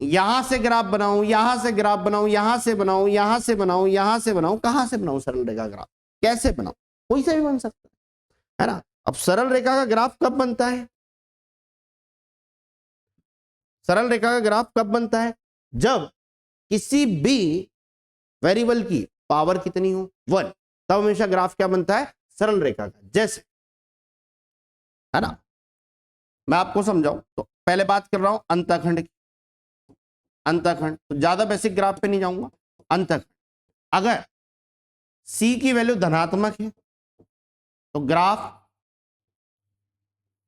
[SPEAKER 1] यहां से ग्राफ बनाऊं, यहां से ग्राफ बनाऊं, यहां से बनाऊं, यहां से बनाऊं, यहां से बनाऊं, कहां से बनाऊं सरल रेखा ग्राफ, कैसे बनाऊं, कोई से भी बन सकता है ना। अब सरल रेखा का ग्राफ कब बनता है, सरल रेखा का ग्राफ कब बनता है, जब किसी भी वेरिएबल की पावर कितनी हो, 1, तब हमेशा ग्राफ क्या बनता है, सरल रेखा का। जैसे, है ना, मैं आपको समझाऊं तो पहले बात कर रहा हूं अंतखंड की। अंतखंड तो ज्यादा बेसिक ग्राफ पे नहीं जाऊंगा। अंतखंड, अगर सी की वैल्यू धनात्मक है तो ग्राफ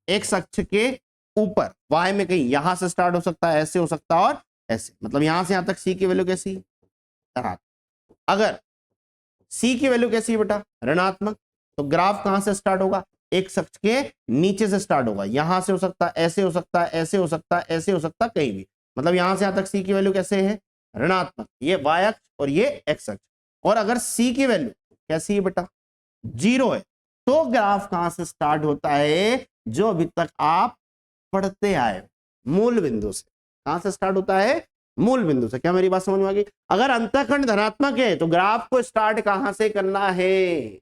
[SPEAKER 1] एक्स अक्ष के ऊपर y में कहीं यहां से स्टार्ट हो सकता है, ऐसे हो सकता है और ऐसे, मतलब यहां से यहां तक c की वैल्यू कैसी है, अगर c की वैल्यू कैसी है बेटा, ऋणात्मक, तो ग्राफ कहां से स्टार्ट होगा, एक अक्ष के नीचे से स्टार्ट होगा, यहां से हो सकता है, ऐसे हो सकता है, ऐसे हो सकता है, ऐसे हो सकता है, कहीं भी, मतलब यहां से यहां तक c की वैल्यू कैसे है, ऋणात्मक, ये y अक्ष और ये x अक्ष। और अगर c की वैल्यू कैसी है बेटा, 0 है, तो ग्राफ कहां से स्टार्ट होता है, जो अभी तक आप पढ़ते आए, मूल बिंदु से। कहां से स्टार्ट होता है, मूल बिंदु से। क्या मेरी बात समझ में आ गई? अगर अंतःखंड धनात्मक है तो ग्राफ को स्टार्ट कहां से करना है,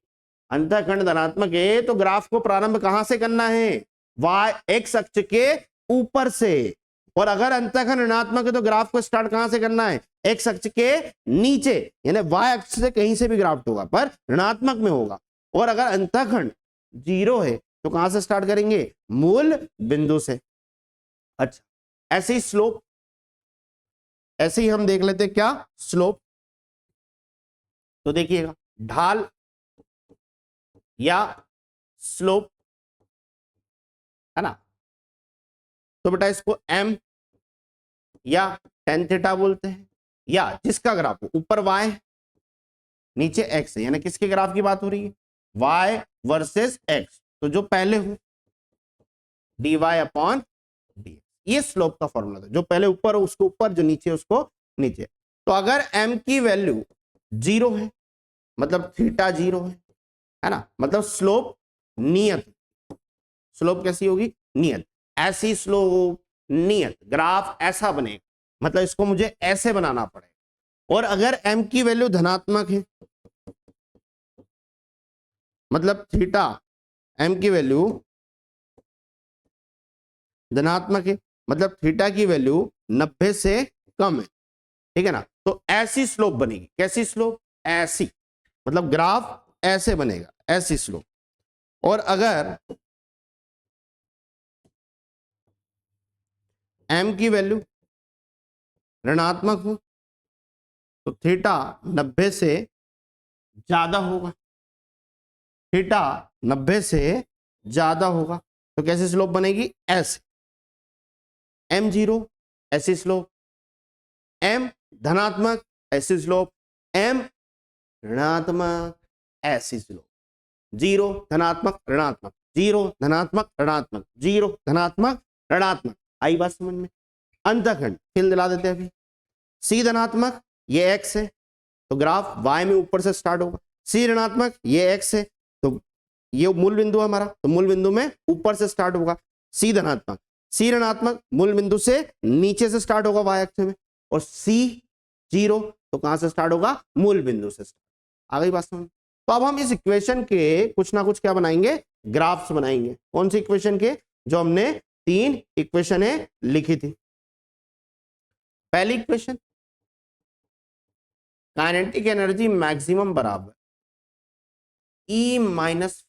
[SPEAKER 1] अंतःखंड धनात्मक है तो ग्राफ को प्रारंभ कहां से करना है, y x अक्ष के ऊपर से। और अगर अंतःखंड ऋणात्मक है तो ग्राफ को स्टार्ट कहां से करना है, x अक्ष के नीचे, यानी y अक्ष से कहीं से भी ग्राफ होगा पर ऋणात्मक में होगा। और अगर अंतःखंड 0 है तो कहां से स्टार्ट करेंगे, मूल बिंदु से। अच्छा, ऐसे ही स्लोप, ऐसे ही हम देख लेते हैं क्या, स्लोप। तो देखिएगा, ढाल या स्लोप है ना, तो बेटा इसको m या tan थीटा बोलते हैं, या जिसका ग्राफ हो, ऊपर y नीचे x है, यानी किसके ग्राफ की बात हो रही है, y वर्सेस x, तो जो पहले हो dy अपॉन dx, ये स्लोप का फॉर्मूला था, जो पहले ऊपर हो उसको ऊपर, जो नीचे उसको नीचे। तो अगर m की वैल्यू 0 है, मतलब थीटा 0 है ना, मतलब स्लोप नियत, स्लोप कैसी होगी, नियत, ऐसी स्लोप नियत, ग्राफ ऐसा बनेगा, मतलब इसको मुझे ऐसे बनाना पड़ेगा। और अगर m की वैल्यू धनात्मक है, मतलब थीटा m की वैल्यू धनात्मक है, मतलब थीटा की वैल्यू 90 से कम है, ठीक है ना, तो ऐसी स्लोप बनेगी। कैसी स्लोप, ऐसी, मतलब ग्राफ ऐसे बनेगा, ऐसी स्लोप। और अगर m की वैल्यू ऋणात्मक हो तो थीटा 90 से ज्यादा होगा, थीटा 90 से ज्यादा होगा, तो कैसी स्लोप बनेगी, ऐसे, m0 ऐसी स्लोप, m धनात्मक ऐसी स्लोप, m ऋणात्मक ऐसी स्लोप, 0 धनात्मक ऋणात्मक, 0 धनात्मक ऋणात्मक, 0 धनात्मक ऋणात्मक। आई बात समझ में? अंतःखंड फिल दिला देते हैं अभी, c धनात्मक ये x है तो ग्राफ y में ऊपर से स्टार्ट होगा, c ऋणात्मक ये x है तो ये मूल बिंदु है हमारा, तो मूल बिंदु में ऊपर से स्टार्ट होगा, c धनात्मक, c ऋणात्मक मूल बिंदु से नीचे से स्टार्ट होगा y अक्ष में, और c 0 तो कहां से स्टार्ट होगा, मूल बिंदु से। आ गई बात समझ? तो अब हम इस इक्वेशन के कुछ ना कुछ क्या बनाएंगे, ग्राफ्स बनाएंगे। कौन सी इक्वेशन के, जो हमने 3 इक्वेशनें लिखी थी। पहली इक्वेशन, काइनेटिक एनर्जी मैक्सिमम बराबर E-5।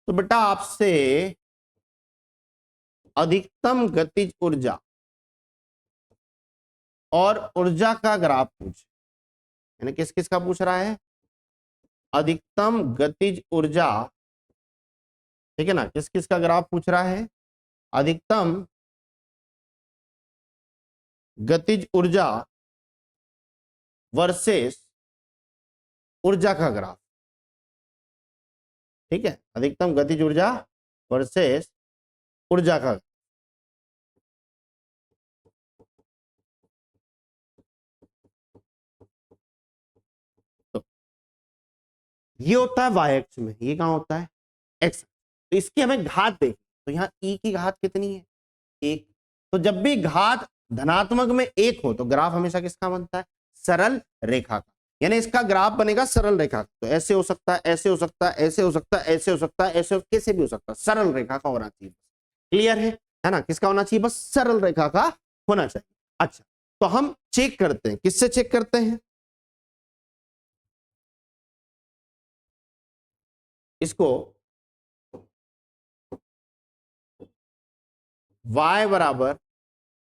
[SPEAKER 1] तो बेटा आपसे अधिकतम गतिज ऊर्जा और ऊर्जा का ग्राफ पूछ, यानी किस किस का पूछ रहा है, अधिकतम गतिज ऊर्जा, ठीक है ना, किस किस का ग्राफ पूछ रहा है, अधिकतम गतिज ऊर्जा वर्सेस ऊर्जा का ग्राफ, ठीक है, अधिकतम गतिज ऊर्जा वर्सेस ऊर्जा का। तो ये होता है y अक्ष में, ये कहां होता है, x। तो इसकी हमें घात देखी, तो यहाँ e की घात कितनी है, 1। तो जब भी घात धनात्मक में 1 हो तो ग्राफ हमेशा किसका बनता है, सरल रेखा का, यानी इसका ग्राफ बनेगा सरल रेखा। तो ऐसे हो सकता है, ऐसे हो सकता है, ऐसे हो सकता है, ऐसे हो सकता है, ऐसे कैसे भी हो सकता है, सरल रेखा का होना चाहिए। क्लियर है ना, किसका होना चाहिए, बस सरल रेखा का होना चाहिए। अच्छा, तो हम चेक करते हैं, किससे चेक करते हैं, इसको y बराबर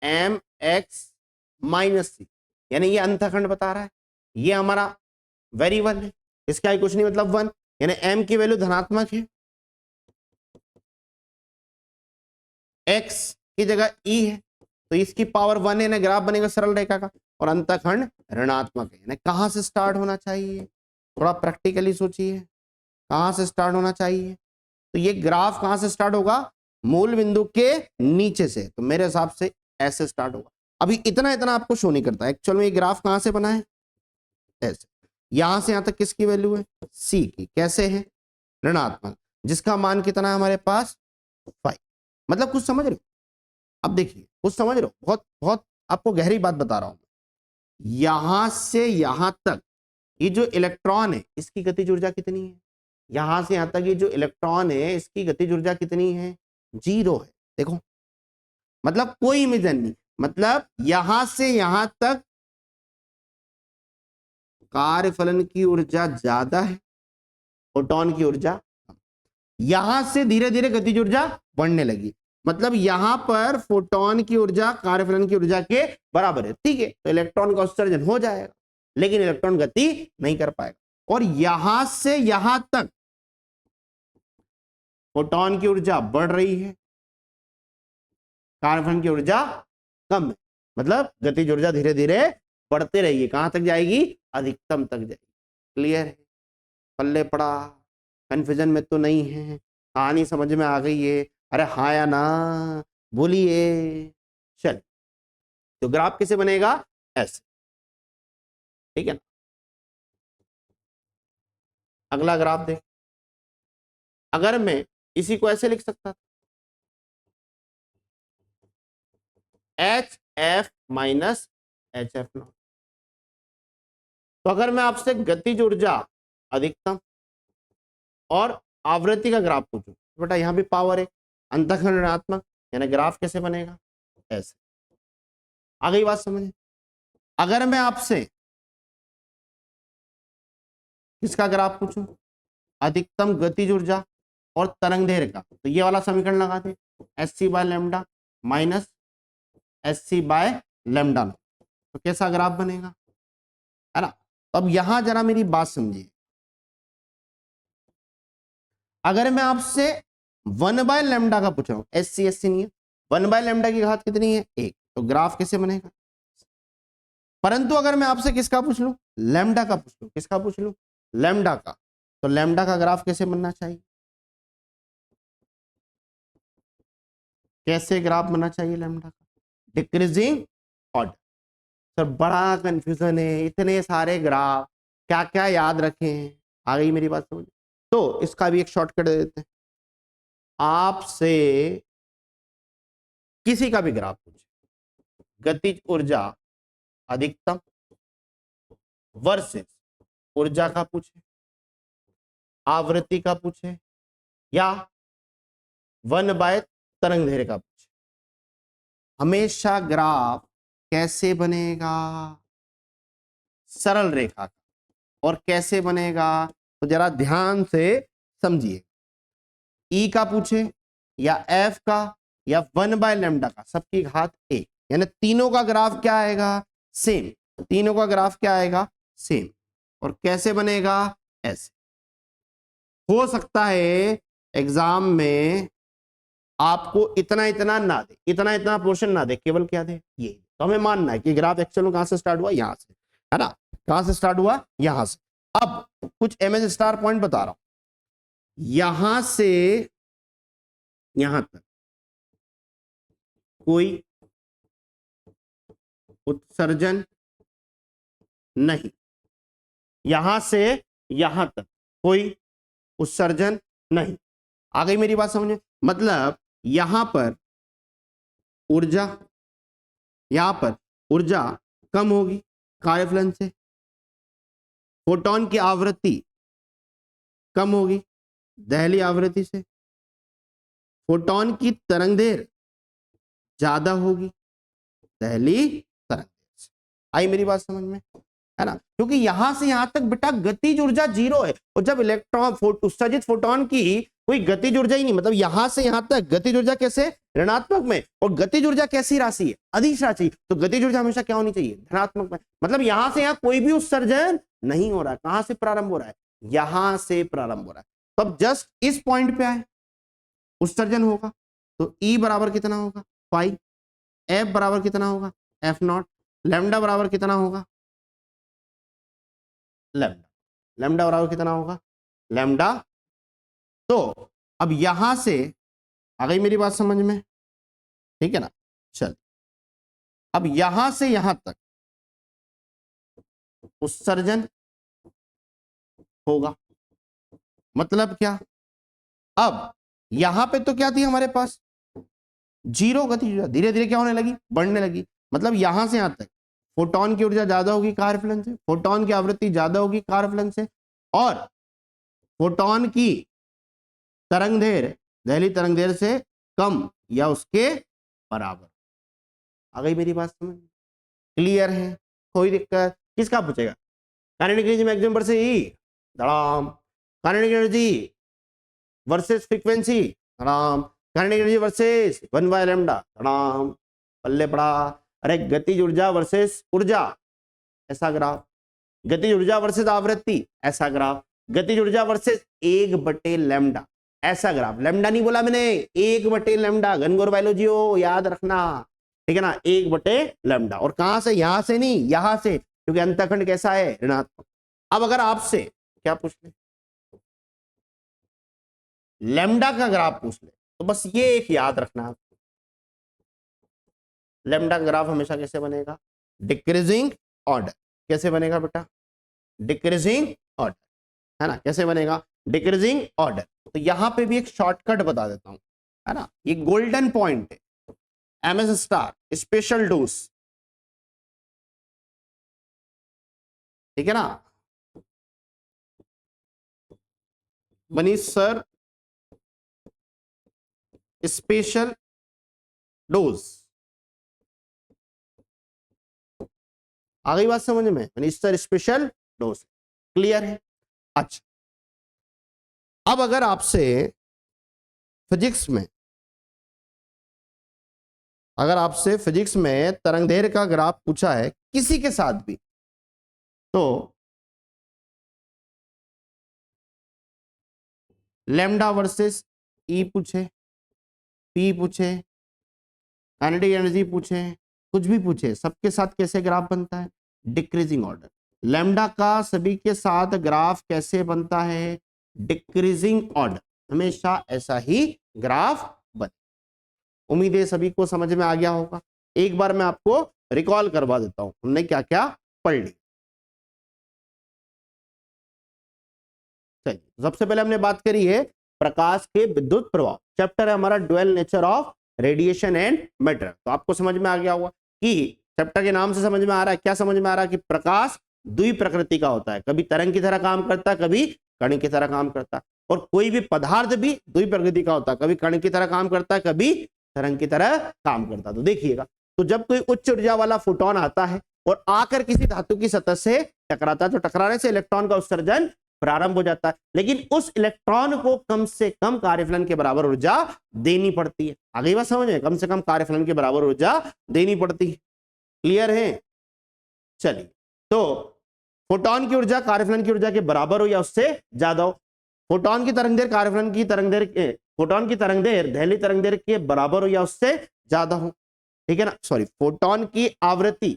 [SPEAKER 1] एम एक्स माइनस सी, यानी ये अंतःखंड बता रहा है, ये हमारा वेरिएबल है, इसका ही कुछ नहीं मतलब 1, यानी m की वैल्यू धनात्मक है, x की जगह e है तो इसकी पावर 1 है ना, ग्राफ बनेगा सरल रेखा का, और अंतखंड ऋणात्मक है। यानी कहां से स्टार्ट होना चाहिए, थोड़ा प्रैक्टिकली सोचिए, कहां से स्टार्ट होना चाहिए। तो ये ग्राफ कहां से स्टार्ट होगा, मूल बिंदु के नीचे से, तो मेरे हिसाब से ऐसे स्टार्ट होगा। अभी इतना इतना आपको शो नहीं करता एक्चुअल में ये ग्राफ कहां से बना है, ऐसे यहां से यहां तक किसकी वैल्यू है, सी की। कैसे है, ऋणात्मक, जिसका मान कितना है हमारे पास 5। मतलब कुछ समझ रहे हो, अब देखिए कुछ समझ रहे हो, बहुत बहुत आपको गहरी बात बता रहा हूं। यहां से यहां तक ये जो इलेक्ट्रॉन है इसकी गतिज ऊर्जा कितनी है, यहां से यहां तक ये जो इलेक्ट्रॉन है इसकी गतिज ऊर्जा कितनी है, 0 है। देखो मतलब कोई इमेजन नहीं, मतलब यहां से यहां तक कार्यफलन की ऊर्जा ज्यादा है, फोटॉन की ऊर्जा कम। यहां से धीरे धीरे गतिज ऊर्जा बढ़ने लगी, मतलब यहां पर फोटॉन की ऊर्जा कार्यफलन की ऊर्जा के बराबर है, ठीक है। तो इलेक्ट्रॉन का उत्सर्जन हो जाएगा, लेकिन इलेक्ट्रॉन गति नहीं कर पाएगा। और यहां से यहां तक फोटॉन की ऊर्जा बढ़ रही है, कार्यफलन की ऊर्जा कम है, मतलब गतिज ऊर्जा धीरे धीरे बढ़ते रहेगी, कहां तक जाएगी, अधिकतम तक जाएगी। क्लियर है, पल्ले पड़ा, कंफ्यूजन में तो नहीं है, कहानी समझ में आ गई है, अरे हाँ या ना बोलिए। चल तो ग्राफ कैसे बनेगा, ऐसे, ठीक है ना। अगला ग्राफ देख, अगर मैं इसी को ऐसे लिख सकता था, H F minus H F not. तो अगर मैं आपसे गतिज ऊर्जा अधिकतम और आवृत्ति का ग्राफ पूछूं, बेटा यहां भी पावर है, अंतःखंड ऋणात्मक, यानी ग्राफ कैसे बनेगा, ऐसे। आ गई बात समझ। अगर मैं आपसे किसका ग्राफ पूछूं, अधिकतम गतिज ऊर्जा और तरंग दैर्घ्य का, तो ये वाला समीकरण लगा दे, S C by lambda minus S C by lambda not, तो कैसा ग्राफ बनेगा, है ना। तो अब यहां जरा मेरी बात समझिए, अगर मैं आपसे 1 बाय लेमडा का पूछ रहा हूं, एस सी नहीं है, 1 बाय लेमडा की घात कितनी है, 1, तो ग्राफ कैसे बनेगा। परंतु अगर मैं आपसे किसका पूछ लूं, लेमडा का पूछ लूं, किसका पूछ लूं, लेमडा का, तो लेमडा का ग्राफ कैसे बनना चाहिए, कैसे ग्राफ बनना चाहिए लेमडा का, डिक्रीजिंग ऑर्डर। सर बड़ा कंफ्यूजन है, इतने सारे ग्राफ, क्या क्या याद रखे हैं। आ गई मेरी बात समझ। तो इसका भी एक शॉर्टकट दे देते हैं, आपसे किसी का भी ग्राफ पूछे, गतिज ऊर्जा अधिकतम वर्सेस ऊर्जा का पूछे, आवृत्ति का पूछे, या 1 बाय तरंग दैर्घ्य का पूछे, हमेशा ग्राफ कैसे बनेगा, सरल रेखा का। और कैसे बनेगा, तो जरा ध्यान से समझिए, ई का पूछे या एफ का या 1 बाय लेमडा का, सबकी घात 1, यानी तीनों का ग्राफ क्या आएगा, सेम, तीनों का ग्राफ क्या आएगा, सेम। और कैसे बनेगा, ऐसे। हो सकता है एग्जाम में आपको इतना इतना ना दे, इतना इतना पोर्शन ना दे, केवल क्या दे, ये। तो हमें मानना है कि ग्राफ एक्चुअल में कहां से स्टार्ट हुआ, यहां से, है ना, कहां से स्टार्ट हुआ, यहां से। अब कुछ एमएस स्टार पॉइंट बता रहा हूं, यहां से यहां तक कोई उत्सर्जन नहीं, यहां से यहां तक कोई उत्सर्जन नहीं। आ गई मेरी बात समझ में, मतलब यहां पर ऊर्जा, यहां पर ऊर्जा कम होगी कार्यफलन से, फोटॉन की आवृत्ति कम होगी दहली आवृत्ति से, फोटॉन की तरंगदैर्घ्य ज्यादा होगी दहली तरंगदैर्घ्य से। आई मेरी बात समझ में, है ना, क्योंकि यहां से यहां तक बेटा गतिज ऊर्जा 0 है, और जब इलेक्ट्रॉन उत्सर्जित फोटॉन की कोई गतिज ऊर्जा ही नहीं, मतलब यहां से यहां तक गतिज ऊर्जा कैसे, ऋणात्मक में, और गतिज ऊर्जा कैसी राशि है, अदिश राशि, तो गतिज ऊर्जा हमेशा क्या होनी चाहिए, धनात्मक में। मतलब यहां से यहां कोई भी उत्सर्जन नहीं हो रहा है, कहां से प्रारंभ हो रहा है, यहां से प्रारंभ हो रहा है। तो अब जस्ट इस पॉइंट पे आए, उत्सर्जन होगा, तो ई बराबर कितना होगा पाई, एफ बराबर कितना होगा एफ नॉट, लैम्डा बराबर कितना होगा लैम्डा, लैम्डा बराबर कितना होगा लैम्डा। तो अब यहां से आ गई मेरी बात समझ में, ठीक है ना। चल अब यहां से यहां तक उत्सर्जन होगा, मतलब क्या, अब यहां पे तो क्या थी हमारे पास जीरो गति, धीरे धीरे क्या होने लगी बढ़ने लगी, मतलब यहां से यहां तक फोटोन की ऊर्जा ज्यादा होगी कार्य फलन से, फोटोन की आवृत्ति ज्यादा होगी कार्य फलन से, और फोटोन की तरंगदैर्घ्य दहली तरंगदैर्घ्य से कम या उसके बराबर। आ गई मेरी बात समझ, क्लियर है, कोई दिक्कत, किसका पूछेगा काइनेटिक एनर्जी मैक्सिमम वर्सेस ई धड़ाम, काइनेटिक एनर्जी वर्सेस फ्रीक्वेंसी धड़ाम, kinetic energy versus 1 by lambda धड़ाम, पल्ले पड़ा। अरे गतिज ऊर्जा वर्सेस ऊर्जा ऐसा ग्राफ, गतिज ऊर्जा वर्सेस आवृत्ति ऐसा ग्राफ, गतिज ऊर्जा वर्सेस 1 बटे लैम्डा ऐसा ग्राफ, लैम्डा नहीं बोला मैंने 1 बटे लैम्डा, घनघोर बायोलॉजी हो याद रखना, ठीक है ना 1 बटे लैम्डा। और कहां से, यहां से नहीं यहां से, क्योंकि अंतःखंड कैसा है ऋणात्मक। अब अगर आपसे क्या पूछ ले लैम्डा का ग्राफ पूछ ले तो बस ये एक याद रखना, लैम्डा का ग्राफ हमेशा कैसे बनेगा डिक्रीजिंग ऑर्डर, कैसे बनेगा बेटा डिक्रीजिंग ऑर्डर, है ना, कैसे बनेगा डिक्रीजिंग ऑर्डर। तो यहां पे भी एक शॉर्टकट बता देता हूं, है ना, ये गोल्डन पॉइंट है, एमएस स्टार स्पेशल डोज, ठीक है ना मनीष सर स्पेशल डोज, आ गई बात समझ में, Manish sir special dose, clear है। अच्छा अब अगर आपसे फिजिक्स में, अगर आपसे फिजिक्स में तरंगदैर्घ्य का ग्राफ पूछा है किसी के साथ भी, तो लैम्डा वर्सेस ई पूछे, पी पूछे, काइनेटिक एनर्जी पूछे, कुछ भी पूछे, सबके साथ कैसे ग्राफ बनता है डिक्रीजिंग ऑर्डर। लैम्डा का सभी के साथ ग्राफ कैसे बनता है डिक्रीजिंग ऑर्डर, हमेशा ऐसा ही ग्राफ बने। उम्मीद है सभी को समझ में आ गया होगा, एक बार मैं आपको रिकॉल करवा देता हूं हमने क्या क्या पढ़ लिया। चलिए सबसे पहले हमने बात करी है प्रकाश के विद्युत प्रभाव, चैप्टर है हमारा dual nature of radiation and matter. तो आपको समझ में आ गया होगा कि चैप्टर के नाम से समझ में आ रहा है, क्या समझ में आ रहा है कि प्रकाश द्वि प्रकृति का होता है, कभी तरंग की तरह काम करता है, कभी कण की तरह काम करता है, और कोई भी पदार्थ भी द्वि प्रकृति का होता है, कभी कण की तरह काम करता है, कभी तरंग की तरह काम करता है। तो देखिएगा, तो जब कोई उच्च ऊर्जा वाला फोटोन आता है और आकर किसी धातु की सतह से टकराता है, तो टकराने से इलेक्ट्रॉन का उत्सर्जन प्रारंभ हो जाता है, लेकिन उस इलेक्ट्रॉन को कम से कम कार्यफलन के बराबर ऊर्जा देनी पड़ती है। आगे बात समझ में, कम से कम कार्यफलन के बराबर ऊर्जा देनी पड़ती है, क्लियर है। चलिए तो फोटोन की ऊर्जा कार्यफलन की ऊर्जा के बराबर हो या उससे ज्यादा हो, फोटोन की तरंगदैर्घ्य कार्यफलन की तरंगदैर्घ्य, फोटोन की तरंगदैर्घ्य दहली तरंगदैर्घ्य के बराबर हो या उससे ज्यादा हो, ठीक है ना, सॉरी फोटोन की आवृत्ति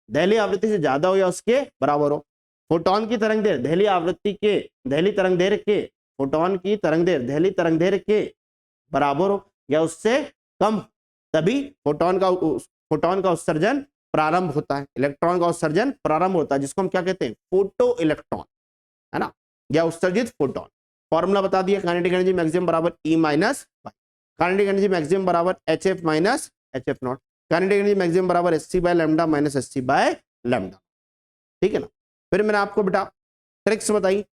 [SPEAKER 1] दहली आवृत्ति से ज्यादा हो या उसके बराबर हो, फोटोन की तरंगदैर्घ्य दहली आवृत्ति के दहली तरंगदैर्घ्य के, फोटोन की तरंगदैर्घ्य दहली तरंगदैर्घ्य के बराबर हो या उससे कम, तभी फोटोन का उत्सर्जन प्रारंभ होता है, इलेक्ट्रॉन का उत्सर्जन प्रारंभ होता है, जिसको हम क्या कहते हैं फोटो इलेक्ट्रॉन, है ना, या उत्सर्जित फोटोन। फॉर्मूला बता दिया, काइनेटिक एनर्जी मैक्सिमम बराबर E minus Y, kinetic energy maximum बराबर H F minus H F nought, kinetic energy maximum बराबर H C by lambda minus H C by lambda, ठीक है ना। फिर मैंने आपको बेटा ट्रिक्स बताई,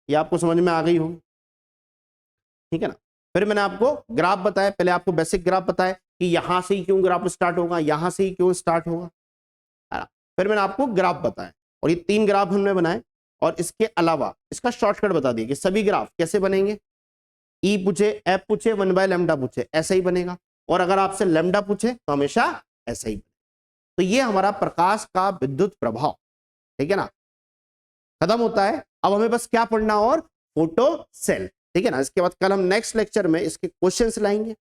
[SPEAKER 1] ये आपको समझ में आ गई होगी, ठीक है ना। फिर मैंने आपको ग्राफ बताया, पहले आपको बेसिक ग्राफ बताया कि यहां से ही क्यों ग्राफ स्टार्ट होगा, यहां से ही क्यों स्टार्ट होगा, है ना। फिर मैंने आपको ग्राफ बताया, और ये 3 ग्राफ हमने बनाए, और इसके अलावा इसका शॉर्टकट बता दिया कि सभी ग्राफ कैसे बनेंगे, ई पूछे, एफ पूछे, 1 बाय लैम्डा पूछे, ऐसा ही बनेगा, और अगर आपसे लैम्डा पूछे तो हमेशा ऐसा ही बनेगा। तो ये हमारा प्रकाश का विद्युत प्रभाव, ठीक है ना, खत्म होता है। अब हमें बस क्या पढ़ना, और फोटो सेल, ठीक है ना। इसके बाद कल हम नेक्स्ट लेक्चर में इसके क्वेश्चंस लाएंगे,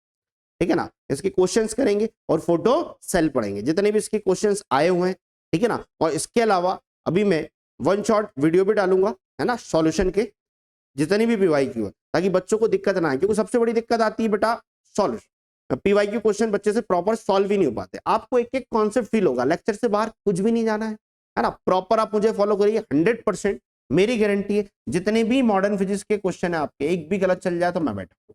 [SPEAKER 1] ठीक है ना, इसके क्वेश्चंस करेंगे और फोटो सेल पढ़ेंगे जितने भी इसके क्वेश्चंस आए हुए हैं, ठीक है ना। और इसके अलावा अभी मैं वन शॉट वीडियो भी डालूंगा, है ना, सॉल्यूशन के जितनी भी पीवाईक्यू है, ताकि बच्चों को दिक्कत ना आए, क्योंकि सबसे बड़ी दिक्कत आती है बेटा सॉल्यूशन, पीवाईक्यू क्वेश्चन बच्चे से प्रॉपर सॉल्व ही नहीं हो पाते। आपको एक एक कॉन्सेप्ट फील होगा, लेक्चर से बाहर कुछ भी नहीं जाना है ना, प्रॉपर आप मुझे फॉलो करिए, 100% मेरी गारंटी है। जितने भी मॉडर्न फिजिक्स के क्वेश्चन है आपके, एक भी गलत चल जाए तो मैं बैठा।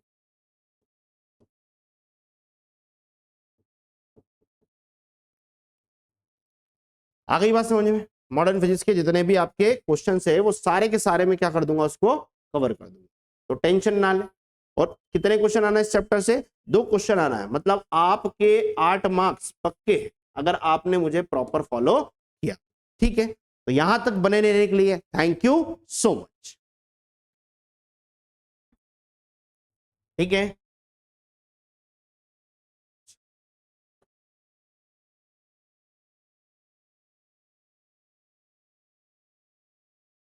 [SPEAKER 1] आ गई बात समझ में? मॉडर्न फिजिक्स के जितने भी आपके क्वेश्चन है वो सारे के सारे में क्या कर दूंगा, उसको कवर कर दूंगा, तो टेंशन ना ले। और कितने क्वेश्चन आना है इस चैप्टर से? 2 क्वेश्चन आना है, मतलब आपके 8 मार्क्स पक्के हैं अगर आपने मुझे प्रॉपर फॉलो किया, ठीक है। तो यहां तक बने रहने के लिए थैंक यू सो मच, ठीक है।